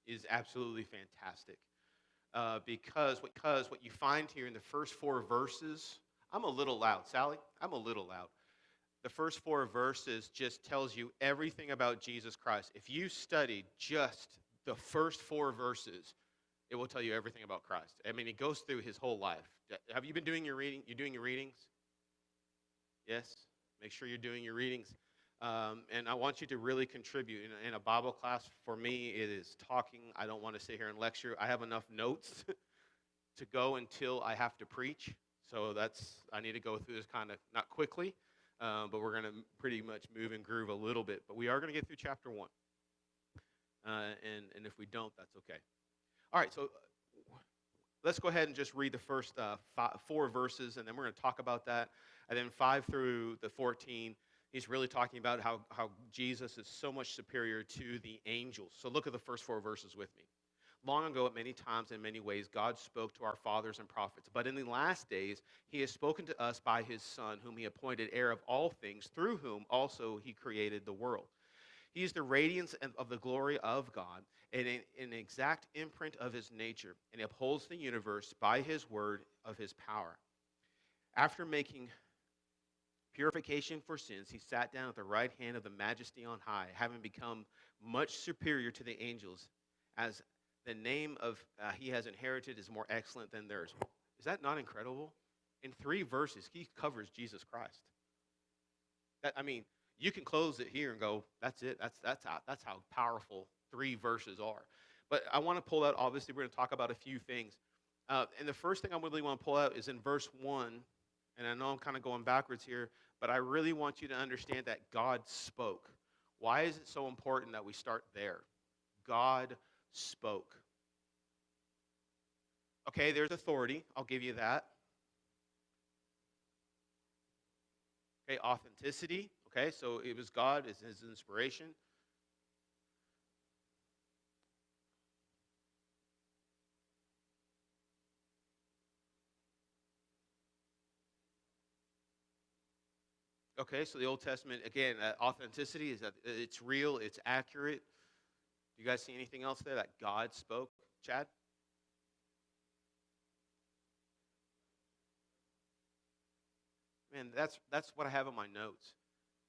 is absolutely fantastic. Because what you find here in the first four verses, I'm a little loud, Sally. I'm a little loud. The first four verses just tells you everything about Jesus Christ. If you study just the first four verses, it will tell you everything about Christ. I mean, it goes through his whole life. Have you been doing your reading? You doing your readings? Yes. Make sure you're doing your readings. And I want you to really contribute. In a Bible class, for me, it is talking. I don't want to sit here and lecture. I have enough notes to go until I have to preach. So I need to go through this kind of, not quickly, but we're going to pretty much move and groove a little bit. But we are going to get through chapter 1. And if we don't, that's okay. All right, so let's go ahead and just read the first four verses, and then we're going to talk about that. And then 5 through the 14, he's really talking about how Jesus is so much superior to the angels. So look at the first four verses with me. Long ago, at many times and many ways, God spoke to our fathers and prophets. But in the last days, he has spoken to us by his Son, whom he appointed heir of all things, through whom also he created the world. He is the radiance of the glory of God and an exact imprint of his nature, and upholds the universe by his word of his power. After making purification for sins, he sat down at the right hand of the Majesty on high, having become much superior to the angels, as the name of he has inherited is more excellent than theirs. Is that not incredible? In 3 verses, he covers Jesus Christ. You can close it here and go, that's it. That's how powerful 3 verses are. But I want to pull out, obviously, we're going to talk about a few things. And the first thing I really want to pull out is in verse 1. And I know I'm kind of going backwards here, but I really want you to understand that God spoke. Why is it so important that we start there? God spoke. Okay, there's authority. I'll give you that. Okay, authenticity. Okay, so it was God, it's his inspiration. Okay, so the Old Testament, again, authenticity is that it's real, it's accurate. Do you guys see anything else there that God spoke? Chad? Man, that's what I have in my notes.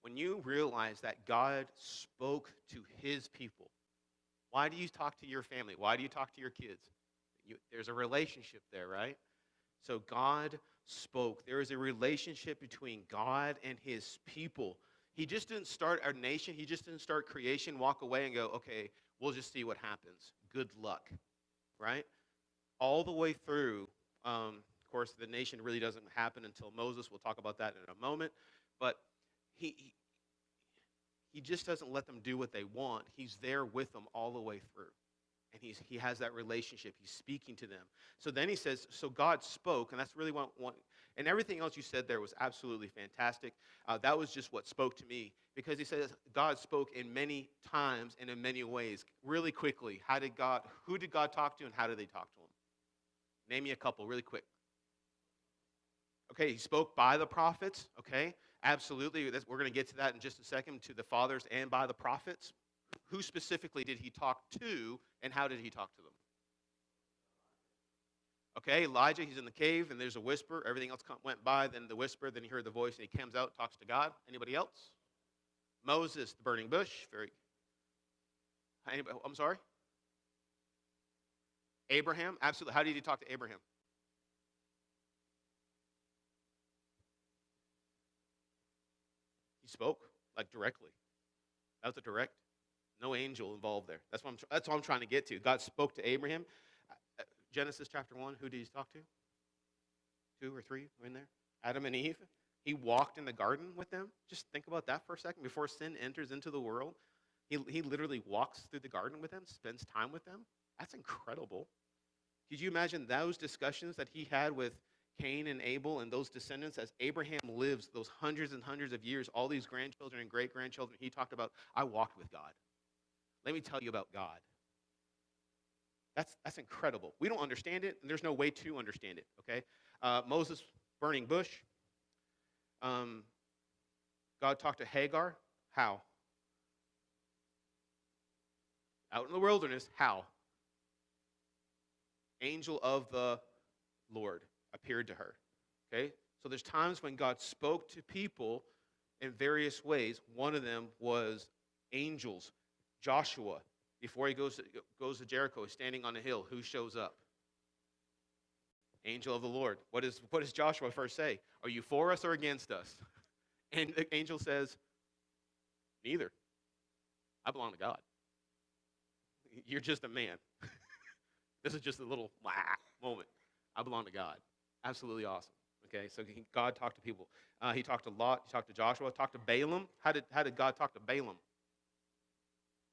When you realize that God spoke to his people, why do you talk to your family? Why do you talk to your kids? There's a relationship there, right? So God spoke. There is a relationship between God and his people. He just didn't start our nation. He just didn't start creation, walk away and go, okay, we'll just see what happens. Good luck, right? All the way through, of course, the nation really doesn't happen until Moses. We'll talk about that in a moment. But he just doesn't let them do what they want. He's there with them all the way through. And he has that relationship. He's speaking to them. So then he says, so God spoke, and that's really what, and everything else you said there was absolutely fantastic. That was just what spoke to me, because he says God spoke in many times and in many ways. Really quickly, who did God talk to, and how did they talk to him? Name me a couple really quick. Okay, he spoke by the prophets, okay? Absolutely. We're going to get to that in just a second, to the fathers and by the prophets. Who specifically did he talk to, and how did he talk to them? Okay, Elijah, he's in the cave, and there's a whisper. Everything else went by, then the whisper, then he heard the voice, and he comes out, talks to God. Anybody else? Moses, the burning bush. I'm sorry? Abraham, absolutely. How did he talk to Abraham? He spoke, like directly. That was a direct. No angel involved there. That's what I'm trying to get to. God spoke to Abraham. Genesis chapter 1, who did he talk to? 2 or 3 were in there? Adam and Eve. He walked in the garden with them. Just think about that for a second. Before sin enters into the world, he literally walks through the garden with them, spends time with them. That's incredible. Could you imagine those discussions that he had with Cain and Abel and those descendants as Abraham lives those hundreds and hundreds of years, all these grandchildren and great-grandchildren? He talked about, I walked with God. Let me tell you about God. That's incredible. We don't understand it, and there's no way to understand it, okay? Moses, burning bush. God talked to Hagar. How? Out in the wilderness. How? angel of the Lord appeared to her. Okay? So there's times when God spoke to people in various ways. One of them was angels. Joshua, before he goes to Jericho, is standing on a hill. Who shows up? Angel of the Lord. What does Joshua first say? Are you for us or against us? And the angel says, neither. I belong to God. You're just a man. This is just a little moment. I belong to God. Absolutely awesome. Okay, so God talked to people. He talked to Lot. He talked to Joshua. Talked to Balaam. How did God talk to Balaam?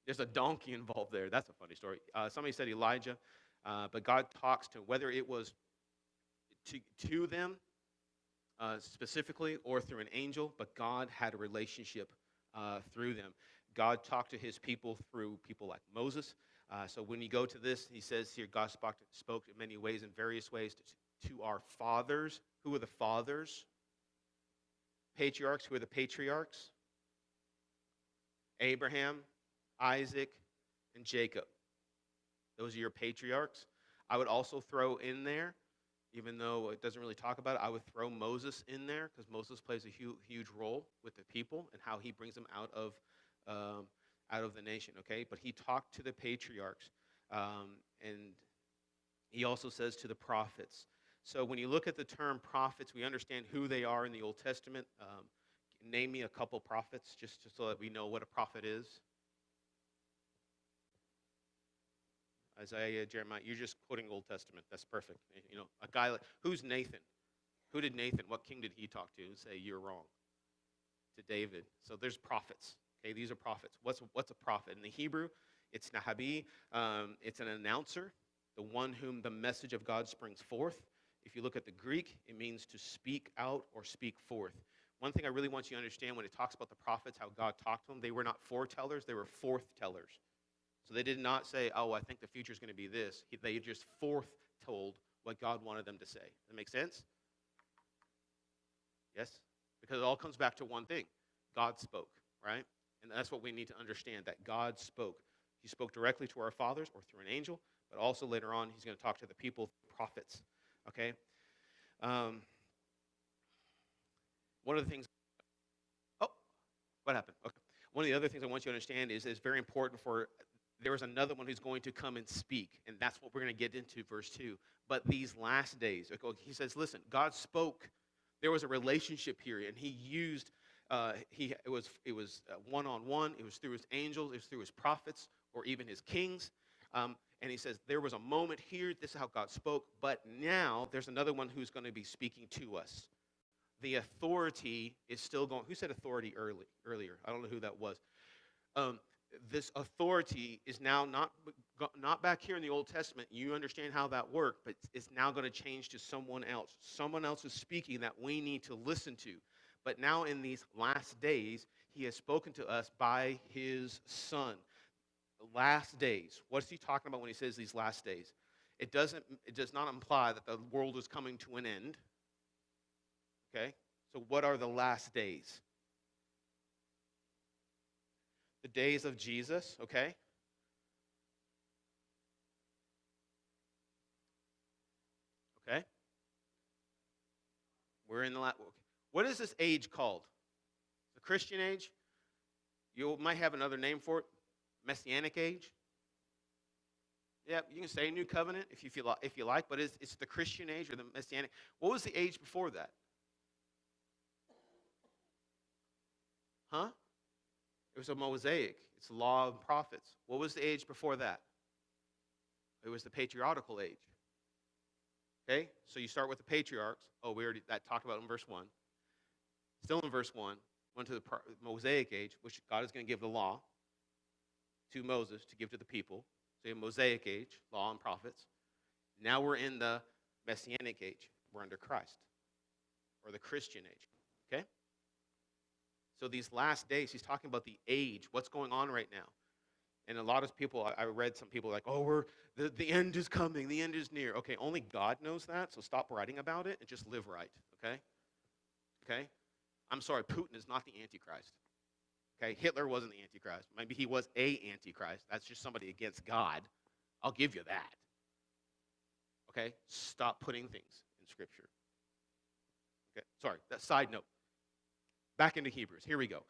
There's a donkey involved there. That's a funny story. Somebody said Elijah, but God talks to whether it was to them specifically or through an angel, but God had a relationship through them. God talked to his people through people like Moses. So when you go to this, he says here, God spoke in many ways, in various ways, to our fathers. Who are the fathers? Patriarchs. Who are the patriarchs? Abraham, Isaac, and Jacob. Those are your patriarchs. I would also throw in there, even though it doesn't really talk about it, I would throw Moses in there because Moses plays a huge role with the people and how he brings them out of the nation. Okay, but he talked to the patriarchs, and he also says to the prophets. So when you look at the term prophets, we understand who they are in the Old Testament. Name me a couple prophets, just so that we know what a prophet is. Isaiah, Jeremiah, you're just quoting Old Testament. That's perfect. You know, a guy like, who's Nathan? Who did Nathan, what king did he talk to and say, you're wrong? To David. So there's prophets. Okay, these are prophets. What's a prophet? In the Hebrew, it's nahabi. It's an announcer, the one whom the message of God springs forth. If you look at the Greek, it means to speak out or speak forth. One thing I really want you to understand when it talks about the prophets, how God talked to them, they were not foretellers, they were forthtellers. So they did not say, oh, I think the future is going to be this. They just foretold what God wanted them to say. Does that make sense? Yes? Because it all comes back to one thing. God spoke, right? And that's what we need to understand, that God spoke. He spoke directly to our fathers or through an angel, but also later on he's going to talk to the people, prophets, okay? One of the things, oh, what happened? Okay. One of the other things I want you to understand is it's very important there is another one who's going to come and speak, and that's what we're going to get into, verse 2. But these last days, he says, listen, God spoke. There was a relationship here, and he used, it was one-on-one. It was through his angels. It was through his prophets, or even his kings. And he says, there was a moment here. This is how God spoke. But now there's another one who's going to be speaking to us. The authority is still going. Who said authority earlier? I don't know who that was. This authority is now not back here in the Old Testament. You understand how that worked, but it's now going to change to someone else. Someone else is speaking that we need to listen to. But now in these last days, he has spoken to us by his Son. Last days. What is he talking about when he says these last days? It does not imply that the world is coming to an end. Okay? So what are the last days? The days of Jesus, okay? Okay? We're in the last. What is this age called? The Christian age? You might have another name for it. Messianic age? Yeah, you can say New Covenant if you like, but it's the Christian age or the Messianic. What was the age before that? Huh? It was a Mosaic. It's the law and prophets. What was the age before that? It was the patriarchal age. Okay? So you start with the patriarchs. Oh, we already talked about in verse 1. Still in verse 1, went to the Mosaic age, which God is going to give the law to Moses to give to the people. So you have Mosaic age, law and prophets. Now we're in the Messianic age. We're under Christ, or the Christian age. Okay? So these last days, he's talking about the age, what's going on right now. And a lot of people, I read some people like, oh, the end is coming, the end is near. Okay, only God knows that, so stop writing about it and just live right, okay? Okay? I'm sorry, Putin is not the Antichrist. Okay, Hitler wasn't the Antichrist. Maybe he was a Antichrist. That's just somebody against God. I'll give you that. Okay? Stop putting things in Scripture. Okay? Sorry, that side note. Back into Hebrews. Here we go.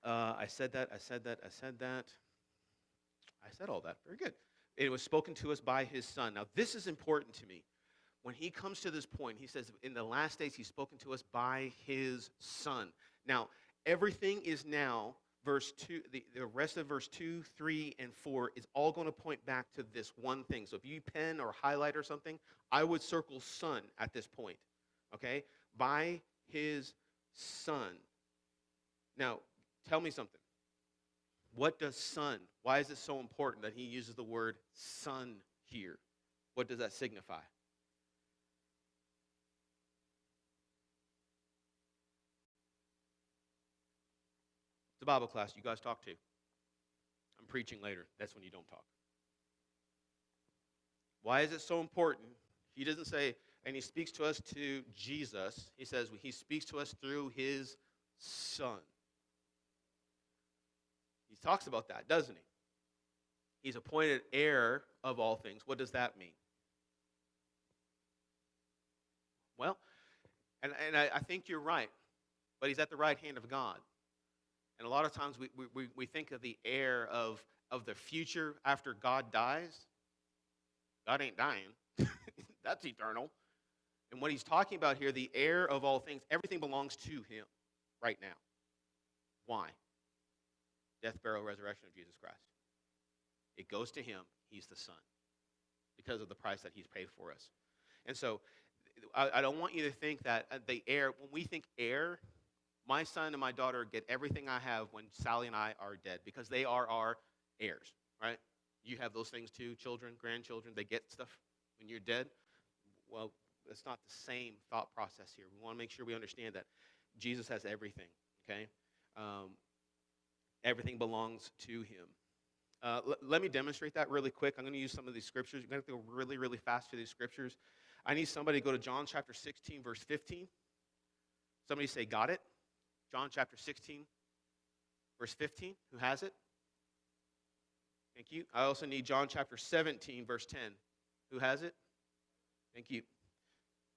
I said that. I said all that. Very good. It was spoken to us by his Son. Now, this is important to me. When he comes to this point, he says, in the last days, he's spoken to us by his Son. Now, everything is now, verse 2, the rest of verse 2, 3, and 4 is all going to point back to this one thing. So if you pen or highlight or something, I would circle Son at this point. Okay? By his Son. Now, tell me something. What does Son, why is it so important that he uses the word Son here? What does that signify? It's a Bible class. You guys talk too. I'm preaching later. That's when you don't talk. Why is it so important? He doesn't say, and he speaks to us to Jesus. He says he speaks to us through his Son. He talks about that, doesn't he? He's appointed heir of all things. What does that mean? Well, and I think you're right, but he's at the right hand of God. And a lot of times we think of the heir of the future after God dies. God ain't dying. That's eternal. And what he's talking about here, the heir of all things, everything belongs to him right now. Why? Death, burial, resurrection of Jesus Christ. It goes to him. He's the Son because of the price that he's paid for us. And so I don't want you to think that the heir, when we think heir, my son and my daughter get everything I have when Sally and I are dead because they are our heirs, right? You have those things too, children, grandchildren, they get stuff when you're dead. Well, it's not the same thought process here. We want to make sure we understand that Jesus has everything, okay? Everything belongs to him. Let me demonstrate that really quick. I'm going to use some of these scriptures. You're going to have to go really, really fast through these scriptures. I need somebody to go to John chapter 16, verse 15. Somebody say, got it? John chapter 16, verse 15. Who has it? Thank you. I also need John chapter 17, verse 10. Who has it? Thank you.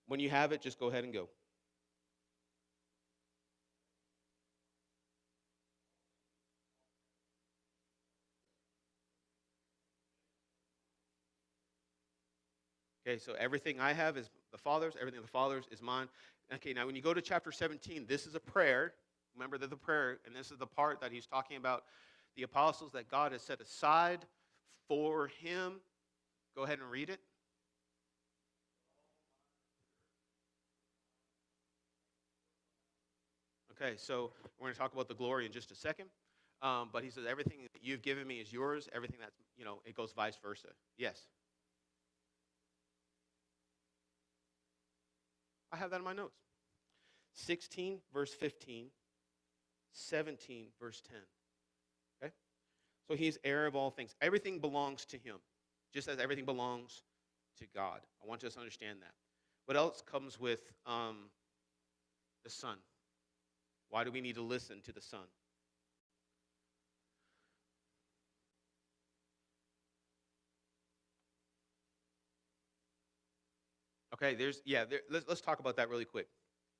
When you have it, just go ahead and go. Okay, so everything I have is the Father's. Everything of the Father's is mine. Okay, now when you go to chapter 17, this is a prayer. Remember that the prayer, and this is the part that he's talking about the apostles that God has set aside for him. Go ahead and read it. Okay, so we're going to talk about the glory in just a second. But he says, everything that you've given me is yours. Everything that's, it goes vice versa. Yes. I have that in my notes. 16, verse 15. 17, verse 10. Okay? So he's heir of all things. Everything belongs to him, just as everything belongs to God. I want you to understand that. What else comes with the Son? Why do we need to listen to the Son? Okay, let's talk about that really quick.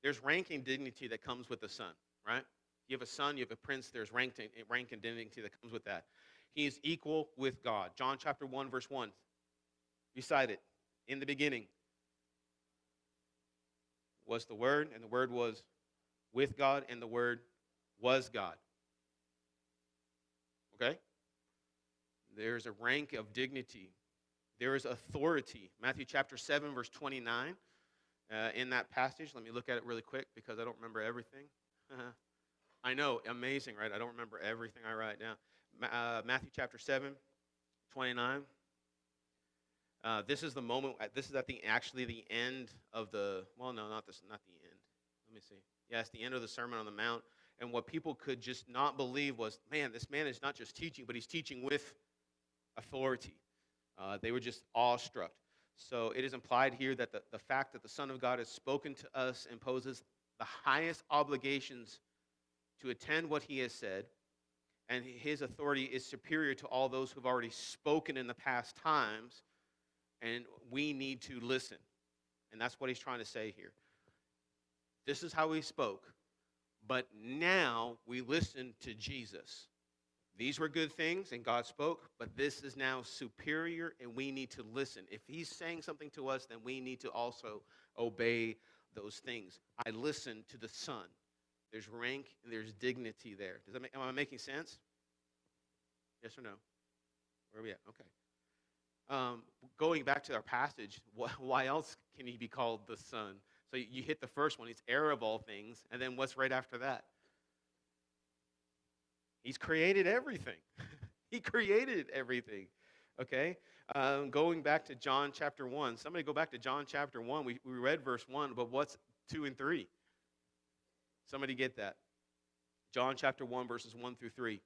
There's rank and dignity that comes with the Son, right? You have a son, you have a prince, there's rank and dignity that comes with that. He is equal with God. John chapter 1, verse 1. Recite it. In the beginning was the Word, and the Word was with God, and the Word was God. Okay? There's a rank of dignity. There is authority. Matthew chapter 7, verse 29. In that passage, let me look at it really quick because I don't remember everything. I know, amazing, right? I don't remember everything I write down. Matthew chapter 7, 29. This is the moment. This is actually the end of the. Well, no, not the end. Let me see. Yeah, it's the end of the Sermon on the Mount. And what people could just not believe was, man, this man is not just teaching, but he's teaching with authority. They were just awestruck. So it is implied here that the fact that the Son of God has spoken to us imposes the highest obligations to attend what he has said, and his authority is superior to all those who have already spoken in the past times, And we need to listen. And that's what he's trying to say here. This is how he spoke. But now we listen to Jesus. These were good things, and God spoke, but this is now superior, and we need to listen. If he's saying something to us, then we need to also obey those things. I listen to the Son. There's rank and there's dignity there. Am I making sense? Yes or no? Where are we at? Okay. Going back to our passage, why else can he be called the Son? So you hit the first one. He's heir of all things. And then what's right after that? He's created everything. He created everything. Okay? Going back to John chapter 1. Somebody go back to John chapter 1. We read verse 1, but what's 2 and 3? Somebody get that. John chapter 1, verses 1 through 3.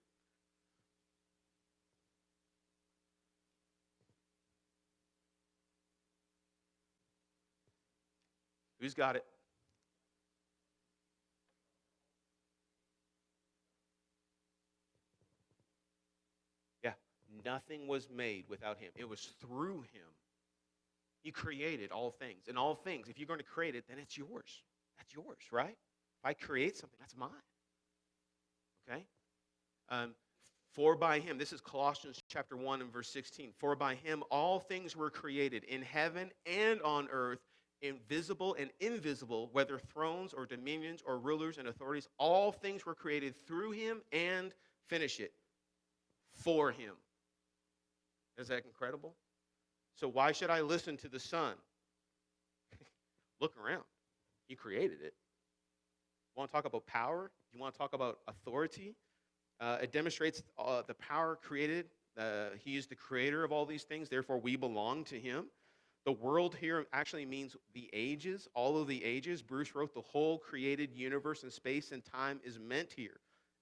Who's got it? Yeah. Nothing was made without him. It was through him. He created all things. And all things, if you're going to create it, then it's yours. That's yours, right? If I create something, that's mine. Okay? For by him, this is Colossians chapter 1 and verse 16. For by him all things were created in heaven and on earth, invisible and invisible, whether thrones or dominions or rulers and authorities. All things were created through him and, finish it, for him. Is that incredible? So why should I listen to the Son? Look around. He created it. You want to talk about power? You want to talk about authority? It demonstrates the power created. He is the creator of all these things. Therefore, we belong to him. The world here actually means the ages, all of the ages. Bruce wrote the whole created universe and space and time is meant here.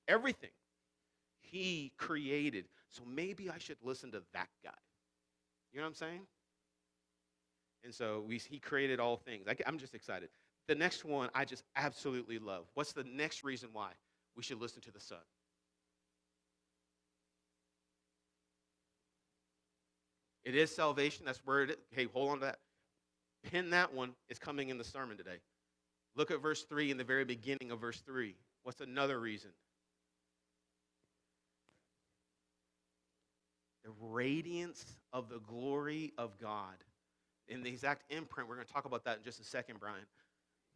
Everything. He created. So maybe I should listen to that guy. You know what I'm saying? And so he created all things. I'm just excited. The next one I just absolutely love. What's the next reason why we should listen to the Son? It is salvation. That's where it is. Hey, hold on to that. Pin that one. It's coming in the sermon today. Look at verse 3 in the very beginning of verse 3. What's another reason? The radiance of the glory of God. In the exact imprint, we're going to talk about that in just a second, Brian.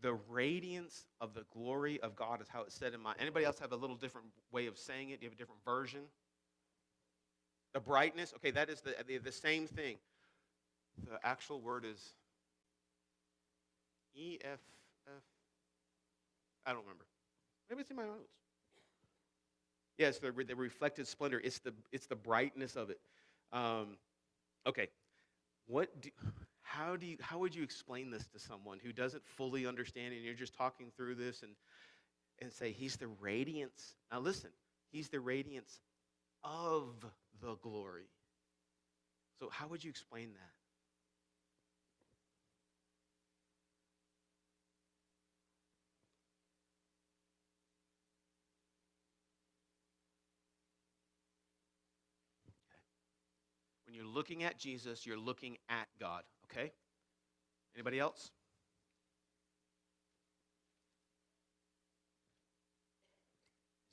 The radiance of the glory of God is how it's said in my. Anybody else have a little different way of saying it? Do you have a different version? The brightness, okay, that is the same thing. The actual word is EFF. I don't remember. Maybe it's in my notes. Yes, the reflected splendor. It's the brightness of it. Okay, how would you explain this to someone who doesn't fully understand, and you're just talking through this and say he's the radiance? Now listen, he's the radiance of the glory. So how would you explain that? When you're looking at Jesus, you're looking at God, okay? Anybody else?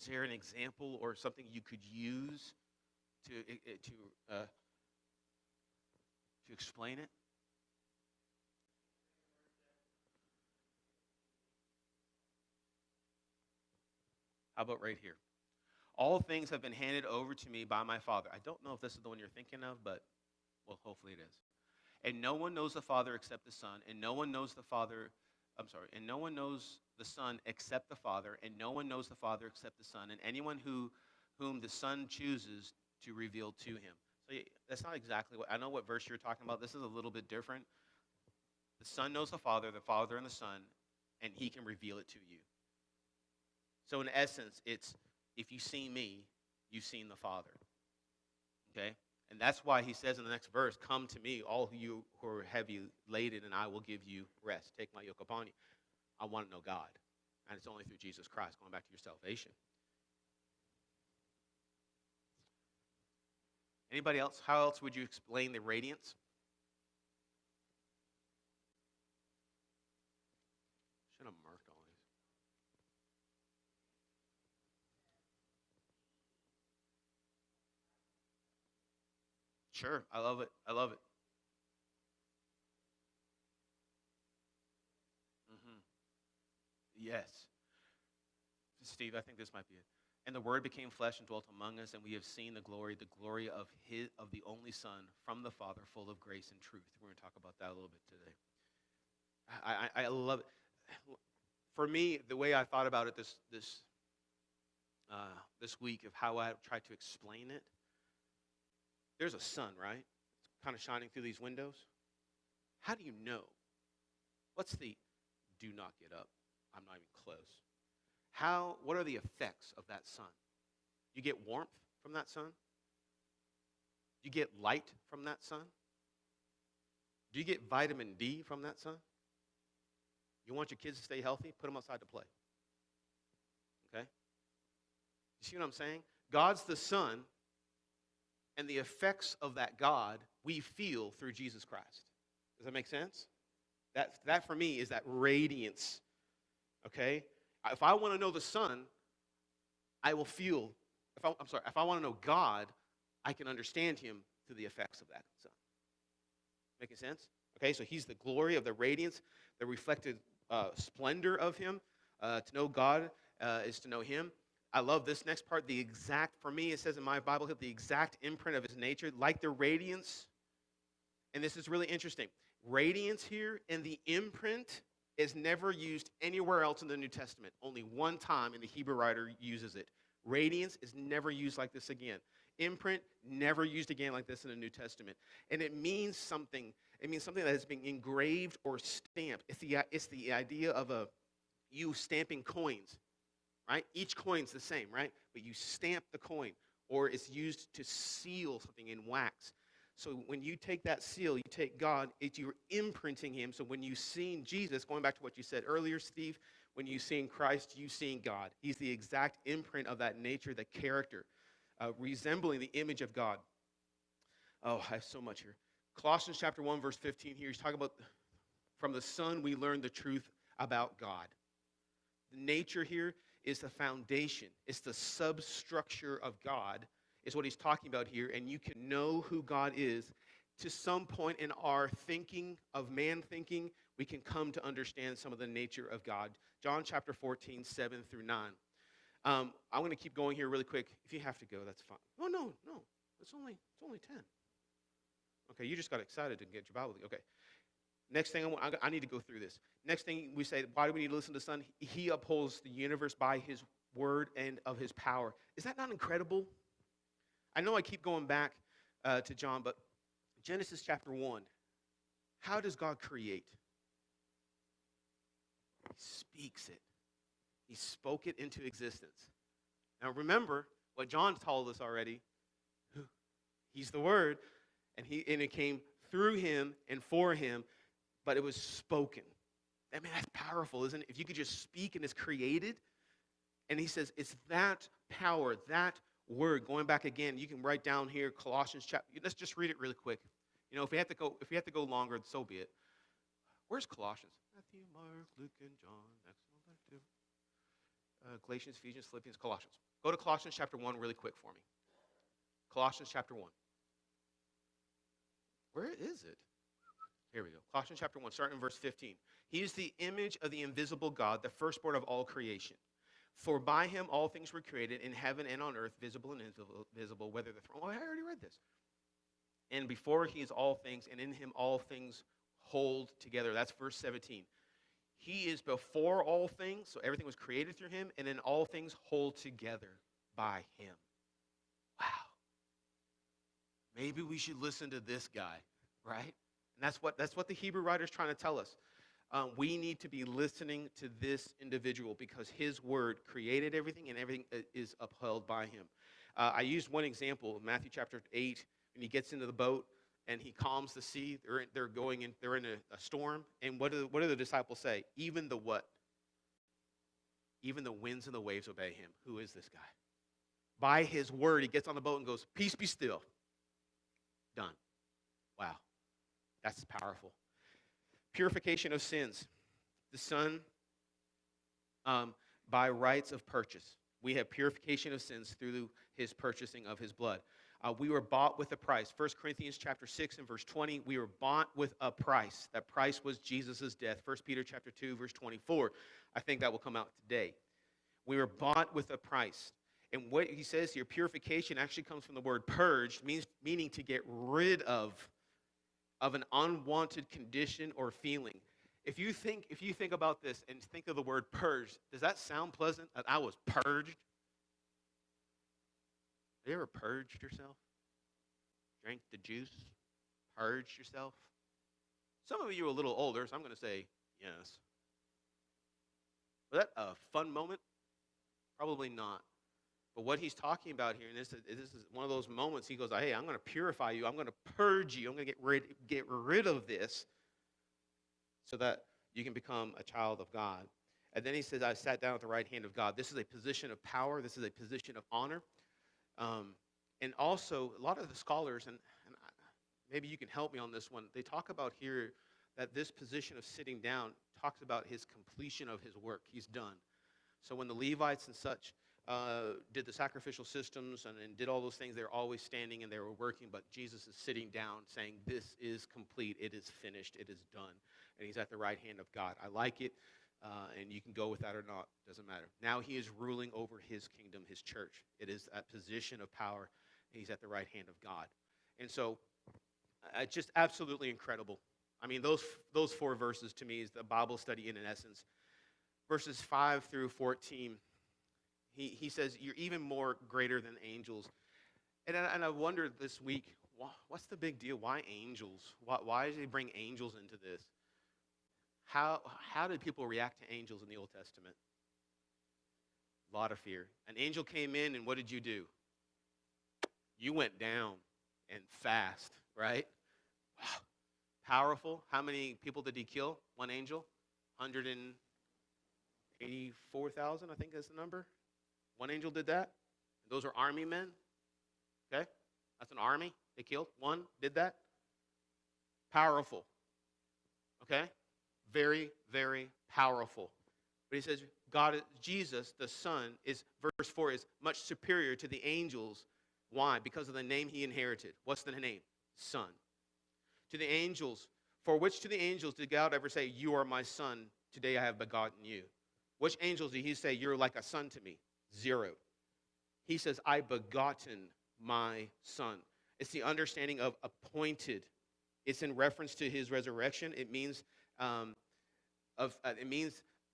Is there an example or something you could use to explain it? How about right here? All things have been handed over to me by my Father. I don't know if this is the one you're thinking of, but, well, hopefully it is. And no one knows the Father except the Son, and no one knows the Father, and no one knows the Son except the Father, and no one knows the Father except the Son, and anyone whom the Son chooses to reveal to him. So that's not exactly I know what verse you're talking about. This is a little bit different. The Son knows the Father and the Son, and he can reveal it to you. So in essence, it's, if you see me, you've seen the Father. Okay? And that's why he says in the next verse, come to me, all you who are heavy laden, and I will give you rest. Take my yoke upon you. I want to know God. And it's only through Jesus Christ, going back to your salvation. Anybody else? How else would you explain the radiance? Sure. I love it. I love it. Hmm. Yes. Steve, I think this might be it. And the Word became flesh and dwelt among us, and we have seen the glory of the only Son from the Father, full of grace and truth. We're going to talk about that a little bit today. I love it. For me, the way I thought about it this week of how I tried to explain it. There's a sun, right? It's kind of shining through these windows. How do you know? What's the do not get up? I'm not even close. What are the effects of that sun? You get warmth from that sun? You get light from that sun? Do you get vitamin D from that sun? You want your kids to stay healthy? Put them outside to play. Okay? You see what I'm saying? God's the sun, and the effects of that God we feel through Jesus Christ. Does that make sense? That for me is that radiance. Okay? If I want to know the sun, I will feel. If I want to know God, I can understand him through the effects of that sun. Making sense? Okay, so he's the glory of the radiance, the reflected splendor of him. To know God is to know him. I love this next part. For me, it says in my Bible, the exact imprint of his nature, like the radiance. And this is really interesting. Radiance here and the imprint is never used anywhere else in the New Testament. Only one time, and the Hebrew writer uses it. Radiance is never used like this again. Imprint, never used again like this in the New Testament. And it means something. It means something that has been engraved or stamped. It's the idea of you stamping coins, right? Each coin's the same, right? But you stamp the coin, or it's used to seal something in wax. So when you take that seal, you take God, you're imprinting him. So when you seen Jesus, going back to what you said earlier, Steve, when you seen Christ, you seen God. He's the exact imprint of that nature, the character, resembling the image of God. Oh, I have so much here. Colossians chapter 1, verse 15 here, he's talking about from the Son we learn the truth about God. The nature here is the foundation. It's the substructure of God, is what he's talking about here. And you can know who God is. To some point in our thinking, of man thinking, we can come to understand some of the nature of God. John chapter 14, 7 through 9. I'm going to keep going here really quick. If you have to go, that's fine. Oh, no. It's only 10. Okay, you just got excited to get your Bible. Okay. Next thing, I need to go through this. Next thing we say, why do we need to listen to the Son? He upholds the universe by his word and of his power. Is that not incredible? I know I keep going back to John, but Genesis chapter 1, how does God create? He speaks it. He spoke it into existence. Now remember what John told us already. He's the Word, and it came through him and for him, but it was spoken. I mean, that's powerful, isn't it? If you could just speak and it's created. And he says it's that power, that word. Going back again, you can write down here Colossians chapter. Let's just read it really quick. You know, if we have to go longer, so be it. Where's Colossians? Matthew, Mark, Luke, and John. Galatians, Ephesians, Philippians, Colossians. Go to Colossians chapter 1 really quick for me. Colossians chapter 1. Where is it? Here we go. Colossians chapter 1, starting in verse 15. He is the image of the invisible God, the firstborn of all creation. For by him all things were created in heaven and on earth, visible and invisible, whether the throne. Oh, I already read this. And before he is all things, and in him all things hold together. That's verse 17. He is before all things, so everything was created through him, and in all things hold together by him. Wow. Maybe we should listen to this guy, right? And that's what the Hebrew writer is trying to tell us. We need to be listening to this individual because his word created everything and everything is upheld by him. I used one example, Matthew chapter 8, when he gets into the boat and he calms the sea. They're in a storm. And what do the disciples say? Even the what? Even the winds and the waves obey him. Who is this guy? By his word, he gets on the boat and goes, peace be still. Done. Wow. That's powerful. Purification of sins. The Son, by rights of purchase. We have purification of sins through his purchasing of his blood. We were bought with a price. 1 Corinthians chapter 6 and verse 20, we were bought with a price. That price was Jesus' death. 1 Peter chapter 2, verse 24. I think that will come out today. We were bought with a price. And what he says here, purification actually comes from the word purged, meaning to get rid of an unwanted condition or feeling. If you think about this and think of the word purged, does that sound pleasant? That I was purged? Have you ever purged yourself? Drank the juice? Purged yourself? Some of you are a little older, so I'm going to say yes. Was that a fun moment? Probably not. But what he's talking about here, and this is one of those moments, he goes, hey, I'm going to purify you. I'm going to purge you. I'm going to get rid of this so that you can become a child of God. And then he says, I sat down at the right hand of God. This is a position of power. This is a position of honor. And also, a lot of the scholars, and maybe you can help me on this one, they talk about here that this position of sitting down talks about his completion of his work. He's done. So when the Levites and such did the sacrificial systems and did all those things, they were always standing and they were working, but Jesus is sitting down saying, this is complete, it is finished, it is done. And he's at the right hand of God. I like it, and you can go with that or not, doesn't matter. Now he is ruling over his kingdom, his church. It is a position of power, and he's at the right hand of God. And so, just absolutely incredible. I mean, those 4 verses to me is the Bible study in essence. Verses 5 through 14, he says, you're even more greater than angels. And I wondered this week, what's the big deal? Why angels? Why did he bring angels into this? How did people react to angels in the Old Testament? A lot of fear. An angel came in, and what did you do? You went down and fast, right? Wow. Powerful. How many people did he kill? One angel? 184,000, I think is the number. One angel did that. Those are army men. Okay? That's an army they killed. One did that. Powerful. Okay? Very, very powerful. But he says, Jesus, the Son, verse 4, is much superior to the angels. Why? Because of the name he inherited. What's the name? Son. To the angels, for which to the angels did God ever say, you are my son, today I have begotten you? Which angels did he say, you're like a son to me? 0. He says, I begotten my son. It's the understanding of appointed. It's in reference to his resurrection. It means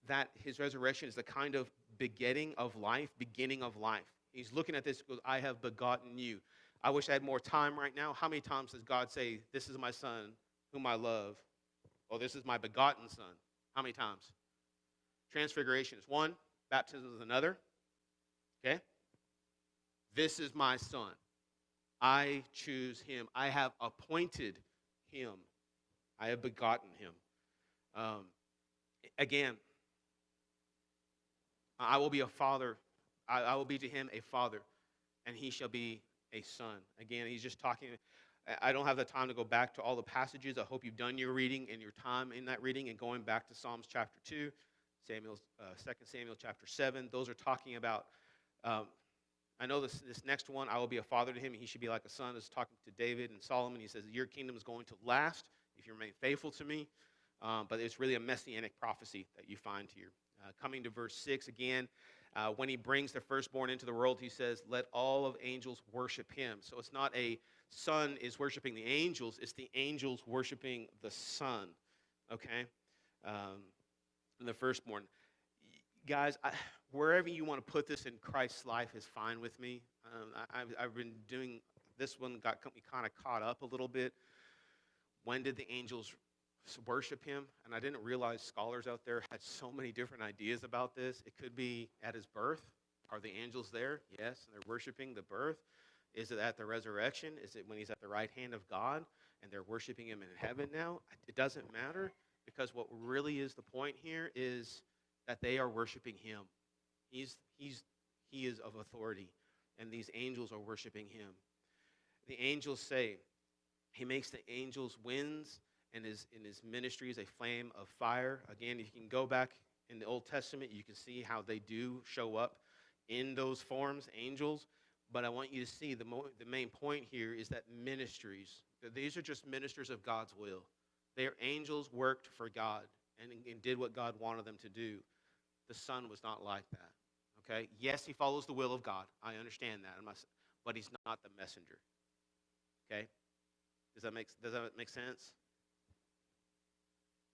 that his resurrection is the kind of beginning of life. He's looking at this, goes, I have begotten you. I wish I had more time right now. How many times does God say, this is my son whom I love? Or this is my begotten son? How many times? Transfiguration is one. Baptism is another. Okay? This is my son. I choose him. I have appointed him. I have begotten him. Again, I will be a father. I will be to him a father, and he shall be a son. Again, he's just talking. I don't have the time to go back to all the passages. I hope you've done your reading and your time in that reading and going back to Psalms chapter 2, 2 Samuel chapter 7. Those are talking about, I know this next one, I will be a father to him, and he should be like a son. Is talking to David and Solomon. He says, your kingdom is going to last if you remain faithful to me. But it's really a messianic prophecy that you find here. Coming to verse 6 again, when he brings the firstborn into the world, he says, let all of angels worship him. So it's not a son is worshiping the angels, it's the angels worshiping the son, okay? The firstborn. Guys, wherever you want to put this in Christ's life is fine with me. I've been doing, this one got me kind of caught up a little bit. When did the angels worship him? And I didn't realize scholars out there had so many different ideas about this. It could be at his birth. Are the angels there? Yes, and they're worshiping the birth. Is it at the resurrection? Is it when he's at the right hand of God and they're worshiping him in heaven now? It doesn't matter, because what really is the point here is that they are worshiping him. He is of authority, and these angels are worshiping him. The angels say, he makes the angels winds, and in his ministry is a flame of fire. Again, if you can go back in the Old Testament, you can see how they do show up in those forms, angels. But I want you to see the main point here is that ministries, these are just ministers of God's will. Their angels worked for God and did what God wanted them to do. The Son was not like that. Okay? Yes, he follows the will of God. I understand that. But he's not the messenger. Okay? Does that make sense?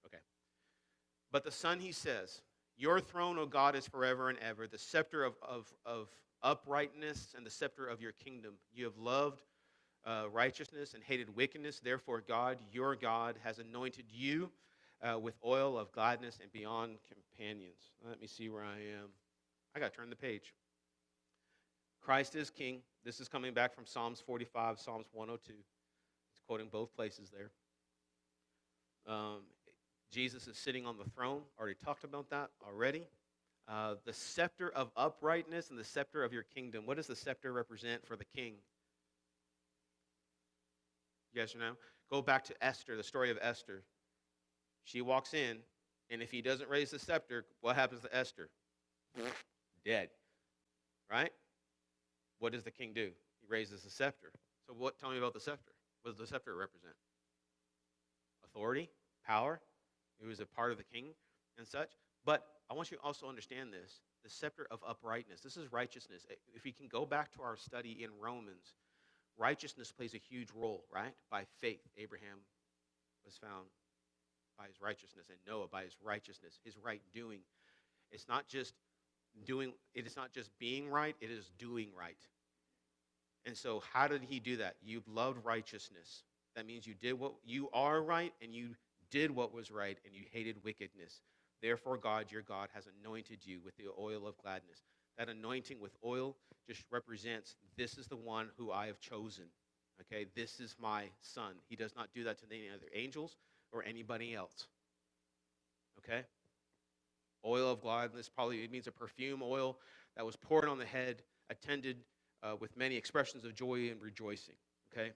Okay. But the Son, he says, your throne, O God, is forever and ever. The scepter of uprightness and the scepter of your kingdom. You have loved righteousness and hated wickedness. Therefore, God, your God, has anointed you with oil of gladness and beyond companions. Let me see where I am. I got to turn the page. Christ is king. This is coming back from Psalms 45, Psalms 102. It's quoting both places there. Jesus is sitting on the throne. Already talked about that already. The scepter of uprightness and the scepter of your kingdom. What does the scepter represent for the king? Yes or no? Go back to Esther, the story of Esther. She walks in, and if he doesn't raise the scepter, what happens to Esther? Dead. Right? What does the king do? He raises the scepter. So tell me about the scepter. What does the scepter represent? Authority? Power? It was a part of the king and such. But I want you to also understand this. The scepter of uprightness. This is righteousness. If we can go back to our study in Romans, righteousness plays a huge role, right? By faith, Abraham was found by his righteousness, and Noah by his righteousness, his right doing. It's not just doing, it is not just being right, it is doing right. And so how did he do that? You loved righteousness. That means you did what you are right, and you did what was right, and you hated wickedness. Therefore, God, your God, has anointed you with the oil of gladness. That anointing with oil just represents, this is the one who I have chosen. Okay, this is my son. He does not do that to any other angels or anybody else. Okay? Oil of gladness, probably it means a perfume oil that was poured on the head, attended with many expressions of joy and rejoicing. Okay?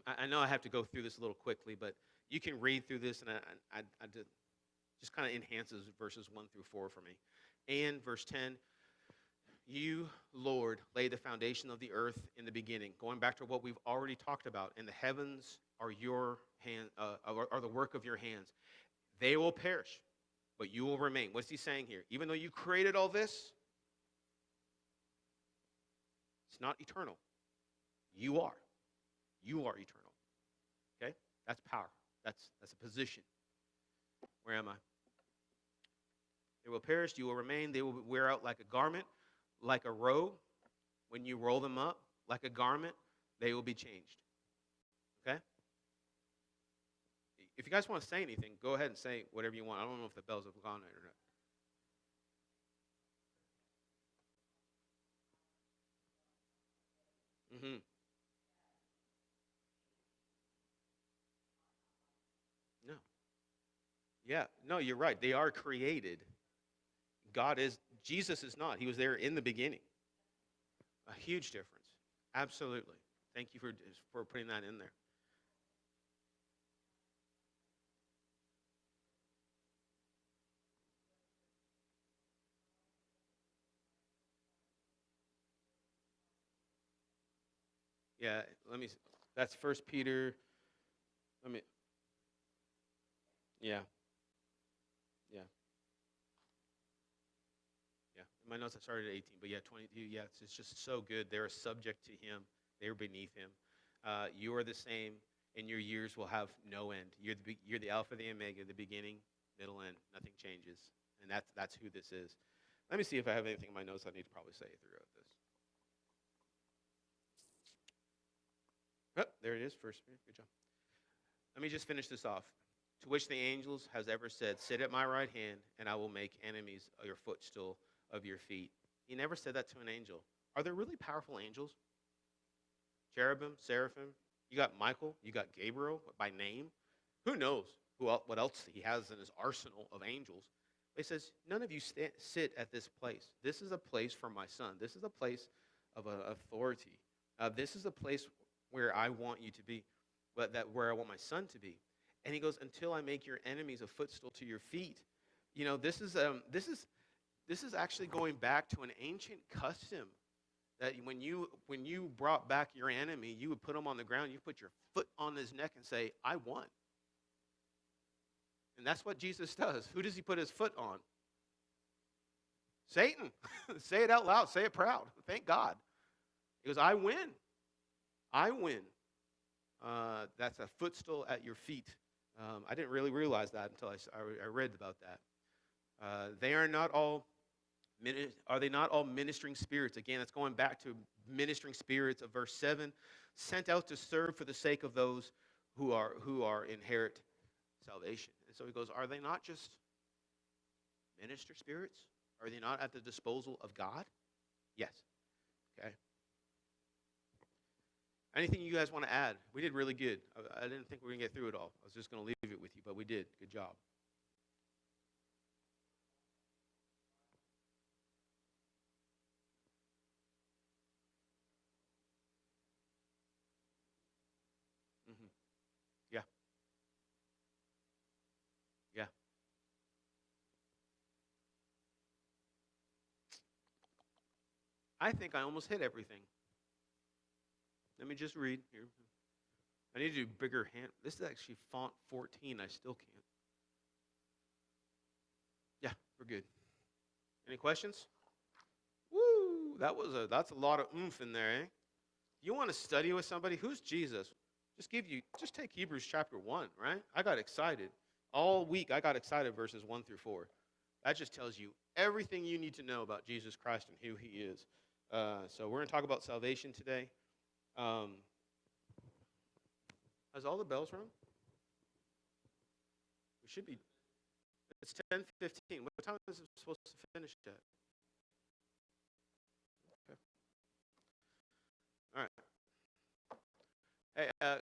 I know I have to go through this a little quickly, but you can read through this, and I just kind of enhances verses 1 through 4 for me. And verse 10, you, Lord, laid the foundation of the earth in the beginning. Going back to what we've already talked about, and the heavens are your hand, are the work of your hands. They will perish, but you will remain. What's he saying here? Even though you created all this, it's not eternal. You are. You are eternal. Okay? That's power. That's a position. Where am I? They will perish, you will remain. They will wear out like a garment, like a robe. When you roll them up, like a garment, they will be changed. Okay? If you guys want to say anything, go ahead and say whatever you want. I don't know if the bells have gone or not. Mm-hmm. No. Yeah. No, you're right. They are created. Jesus is not. He was there in the beginning. A huge difference. Absolutely. Thank you for putting that in there. Yeah, that's First Peter. Let me, yeah, yeah, yeah. In my notes, I started at 18, but yeah, 22, yeah, it's just so good. They're subject to him. They're beneath him. You are the same, and your years will have no end. You're the Alpha, the Omega, the beginning, middle, end. Nothing changes, and that's who this is. Let me see if I have anything in my notes I need to probably say throughout this. Oh, there it is, First Peter. Good job. Let me just finish this off. To which the angels has ever said, sit at my right hand, and I will make enemies your footstool of your feet. He never said that to an angel. Are there really powerful angels? Cherubim, seraphim. You got Michael. You got Gabriel by name. Who knows what else he has in his arsenal of angels? But he says, none of you sit at this place. This is a place for my son. This is a place of authority. This is a place where I want you to be, where I want my son to be. And he goes, until I make your enemies a footstool to your feet. You know, this is actually going back to an ancient custom That when you brought back your enemy, you would put him on the ground, you put your foot on his neck and say, I won. And that's what Jesus does. Who does he put his foot on? Satan. Say it out loud. Say it proud. Thank God. He goes, I win. I win. That's a footstool at your feet. I didn't really realize that until I read about that. They are not all. Are they not all ministering spirits? Again, it's going back to ministering spirits of verse 7, sent out to serve for the sake of those who are inherit salvation. And so he goes, are they not just minister spirits? Are they not at the disposal of God? Yes. Okay. Anything you guys want to add? We did really good. I didn't think we were going to get through it all. I was just going to leave it with you, but we did. Good job. Mm-hmm. Yeah. Yeah. I think I almost hit everything. Let me just read here. I need to do bigger hand. This is actually font 14. I still can't. Yeah, we're good. Any questions? Woo! That's a lot of oomph in there, eh? You want to study with somebody? Who's Jesus? Just take Hebrews chapter 1, right? I got excited. All week I got excited verses 1 through 4. That just tells you everything you need to know about Jesus Christ and who he is. So we're going to talk about salvation today. Has all the bells rung? We should be. It's 10:15. What time is it supposed to finish at? Okay. All right. Hey,